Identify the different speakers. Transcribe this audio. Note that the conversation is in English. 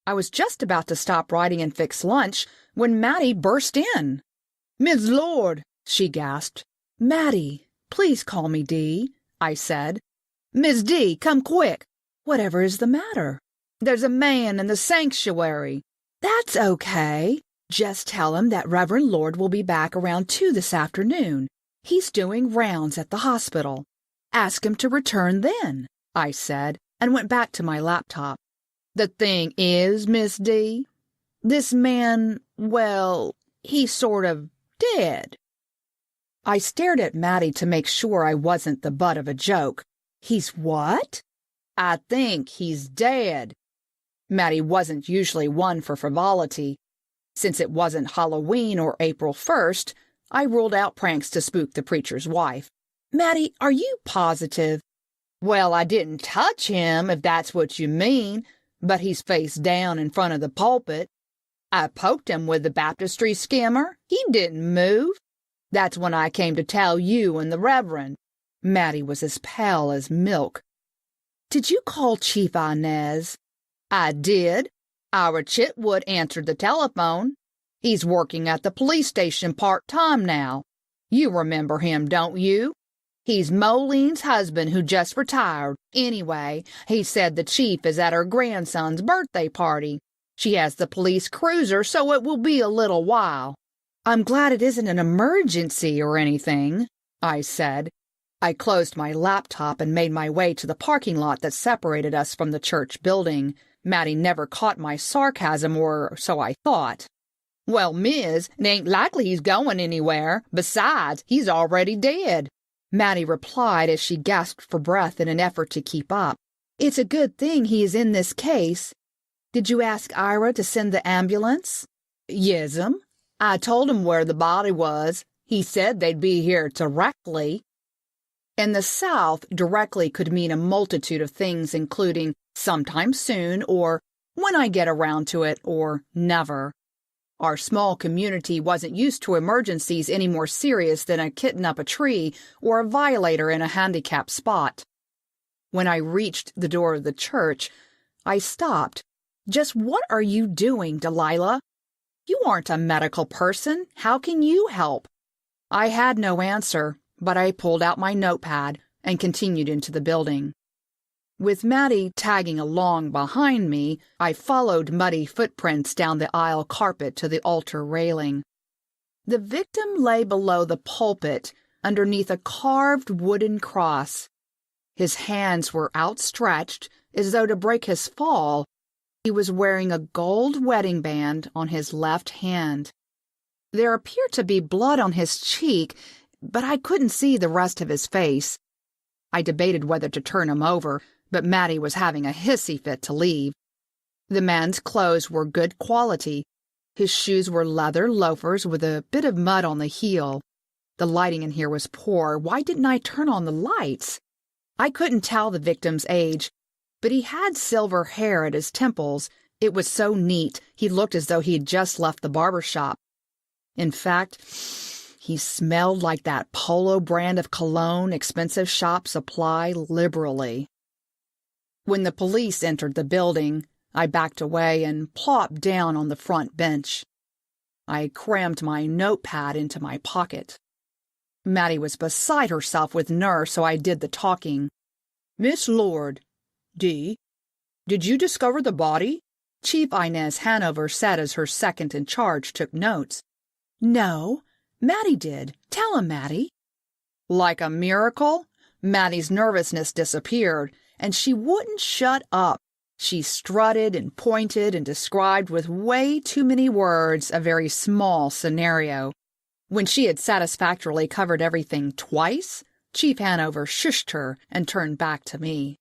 Speaker 1: I was just about to stop writing and fix lunch when Mattie burst in. "Miss Lord," she gasped. "Mattie, please call me Dee," I said. "Miss D, come quick." "Whatever is the matter?" "There's a man in the sanctuary." "That's okay. Just tell him that Reverend Lord will be back around 2 this afternoon. He's doing rounds at the hospital. Ask him to return then," I said, and went back to my laptop. "The thing is, Miss D, this man, well, he's sort of dead." I stared at Mattie to make sure I wasn't the butt of a joke. "He's what?" "I think he's dead." Mattie wasn't usually one for frivolity. Since it wasn't Halloween or April 1st, I ruled out pranks to spook the preacher's wife. "Mattie, are you positive?" "Well, I didn't touch him, if that's what you mean, but he's face down in front of the pulpit. I poked him with the baptistry skimmer. He didn't move. That's when I came to tell you and the Reverend." Mattie was as pale as milk. "Did you call Chief Inez?" "I did. Our Chitwood answered the telephone. He's working at the police station part-time now. You remember him, don't you? He's Moline's husband who just retired. Anyway, he said the chief is at her grandson's birthday party. She has the police cruiser, so it will be a little while." "I'm glad it isn't an emergency or anything," I said. I closed my laptop and made my way to the parking lot that separated us from the church building. Mattie never caught my sarcasm, or so I thought. "Well, miss, it ain't likely he's going anywhere. Besides, he's already dead," Mattie replied as she gasped for breath in an effort to keep up. "It's a good thing he is in this case. Did you ask Ira to send the ambulance?" "Yes'm. I told him where the body was. He said they'd be here directly." In the South, directly could mean a multitude of things, including sometime soon, or when I get around to it, or never. Our small community wasn't used to emergencies any more serious than a kitten up a tree or a violator in a handicapped spot. When I reached the door of the church, I stopped. "Just what are you doing, Delilah? You aren't a medical person. How can you help?" I had no answer, but I pulled out my notepad and continued into the building. With Mattie tagging along behind me, I followed muddy footprints down the aisle carpet to the altar railing. The victim lay below the pulpit, underneath a carved wooden cross. His hands were outstretched, as though to break his fall. He was wearing a gold wedding band on his left hand. There appeared to be blood on his cheek, but I couldn't see the rest of his face. I debated whether to turn him over, but Mattie was having a hissy fit to leave. The man's clothes were good quality. His shoes were leather loafers with a bit of mud on the heel. The lighting in here was poor. Why didn't I turn on the lights? I couldn't tell the victim's age, but he had silver hair at his temples. It was so neat, he looked as though he had just left the barber shop. In fact, he smelled like that Polo brand of cologne expensive shops supply liberally. When the police entered the building, I backed away and plopped down on the front bench. I crammed my notepad into my pocket. Mattie was beside herself with nerves, so I did the talking. "Miss Lord, D, did you discover the body?" Chief Inez Hanover said as her second in charge took notes. "No, Mattie did. Tell him, Mattie." Like a miracle, Mattie's nervousness disappeared, and she wouldn't shut up. She strutted and pointed and described with way too many words a very small scenario. When she had satisfactorily covered everything twice, Chief Hanover shushed her and turned back to me.